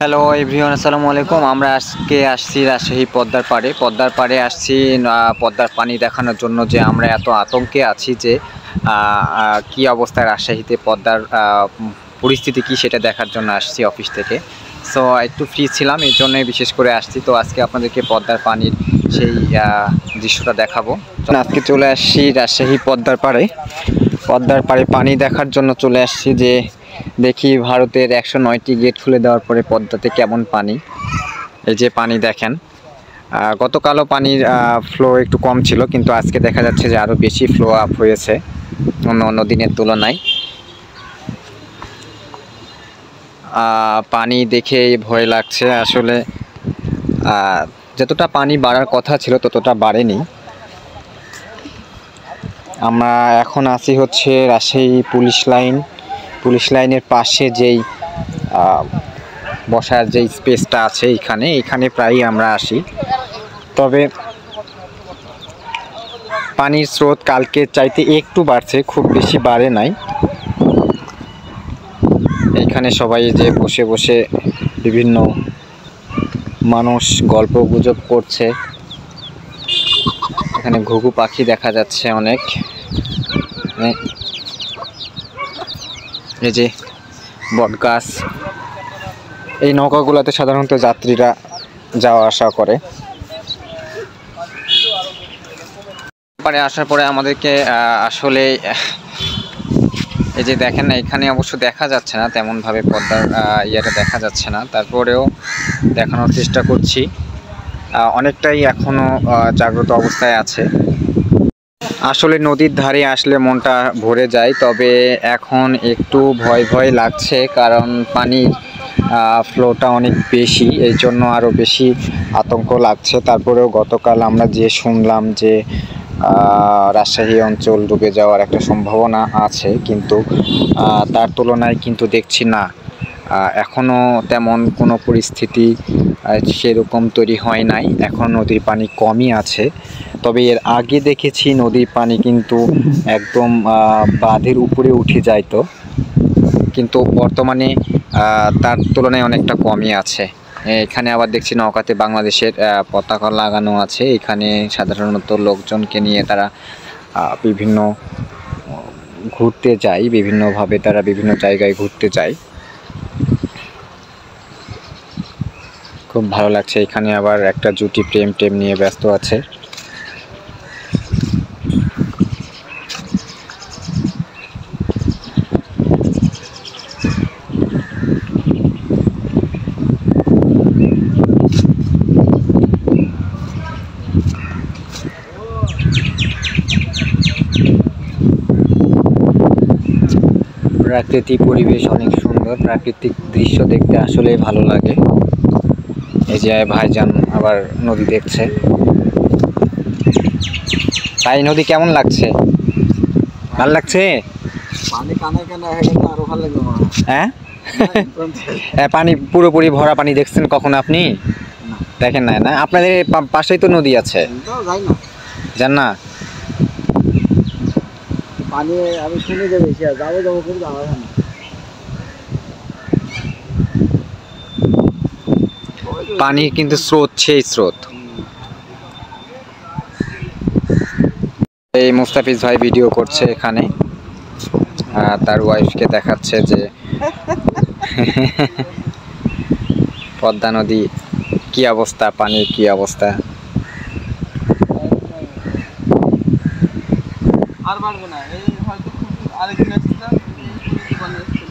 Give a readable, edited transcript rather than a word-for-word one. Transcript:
Hello everyone, আসসালামু আলাইকুম। আমরা আজকে আসছি রাজশাহী পদ্মার পাড়ে আসছি পদ্মার পানি দেখানোর জন্য যে আমরা এত আতঙ্কে আছি যে কি অবস্থায় রাজশাহীতে পদ্মার পরিস্থিতি কি সেটা দেখার জন্য আসছি অফিস থেকে। সো একটু ফ্রি ছিলাম, এর জন্যই বিশেষ করে আসছি। তো আজকে আপনাদেরকে পদ্মার পানির সেই দৃশ্যটা দেখাবো। আজকে চলে আসছি রাজশাহী পদ্মার পাড়ে পানি দেখার জন্য চলে আসছি যে দেখি ভারতের 109টি গেট খুলে দেওয়ার পরে পদ্মাতে কেমন পানি। এই যে পানি দেখেন, গতকালও পানির ফ্লো একটু কম ছিল, কিন্তু আজকে দেখা যাচ্ছে যে আরও বেশি ফ্লো আপ হয়েছে অন্য দিনের তুলনায়। পানি দেখে ভয় লাগছে আসলে। যতটা পানি বাড়ার কথা ছিল ততটা বাড়েনি। আমরা এখন আছি হচ্ছে রাজশাহী পুলিশ লাইনের পাশে যেই বসার যেই স্পেসটা আছে এখানে প্রায়ই আমরা আসি। তবে পানির স্রোত কালকে চাইতে একটু বাড়ছে, খুব বেশি বাড়ে নাই। এইখানে সবাই যে বসে বসে বিভিন্ন মানুষ গল্প গুজব করছে। এখানে ঘুঘু পাখি দেখা যাচ্ছে অনেক। এই যে বটগাছ, এই নৌকাগুলোতে সাধারণত যাত্রীরা যাওয়া আসা করে। পারে আসার পরে আমাদেরকে আসলে এই যে দেখেন না, এখানে অবশ্য দেখা যাচ্ছে না তেমনভাবে পদ্মার ইয়েটা দেখা যাচ্ছে না, তারপরেও দেখানোর চেষ্টা করছি। অনেকটাই এখনও জাগ্রত অবস্থায় আছে। আসলে নদীর ধারে আসলে মনটা ভরে যায়, তবে এখন একটু ভয় লাগছে, কারণ পানির ফ্লোটা অনেক বেশি, এই জন্য আরও বেশি আতঙ্ক লাগছে। তারপরেও গতকাল আমরা যে শুনলাম যে রাজশাহী অঞ্চল ডুবে যাওয়ার একটা সম্ভাবনা আছে, কিন্তু তার তুলনায় কিন্তু দেখছি না এখনও তেমন কোনো পরিস্থিতি সেরকম তৈরি হয় নাই। এখন নদীর পানি কমই আছে। তবে এর আগে দেখেছি নদীর পানি কিন্তু একদম বাঁধের উপরে উঠে যাইতো, কিন্তু বর্তমানে তার তুলনায় অনেকটা কমই আছে। এখানে আবার দেখছি নৌকাতে বাংলাদেশের পতাকা লাগানো আছে। এখানে সাধারণত লোকজনকে নিয়ে তারা বিভিন্ন ঘুরতে যায়, বিভিন্নভাবে তারা বিভিন্ন জায়গায় ঘুরতে যায়। খুব ভালো লাগছে। এখানে আবার একটা জুটি প্রেম নিয়ে ব্যস্ত আছে। প্রাকৃতিক পরিবেশ অনেক সুন্দর, প্রাকৃতিক দৃশ্য দেখতে আসলেই ভালো লাগে। এই যে ভাইজান আবার নদী দেখছে। তাই নদী কেমন লাগছে? ভালো লাগছে? হ্যাঁ, পানি পুরোপুরি ভরা পানি দেখছেন কখন আপনি? দেখেন নাই না? আপনাদের পাশেই তো নদী আছে, জান না? পানি আমি শুনে যে বেশি যাবো করে যাওয়া হয় না। পানি কিন্তু স্রোত, সেই স্রোত। এই মুস্তাফিজ ভাই ভিডিও করছে এখানে, তার ওয়াইফকে দেখাচ্ছে যে পদ্মা নদী কি অবস্থা, পানির কি অবস্থা। আর পারবো না, এই হয়তো আরেকদিন আসছিলাম, পানি আসছিল।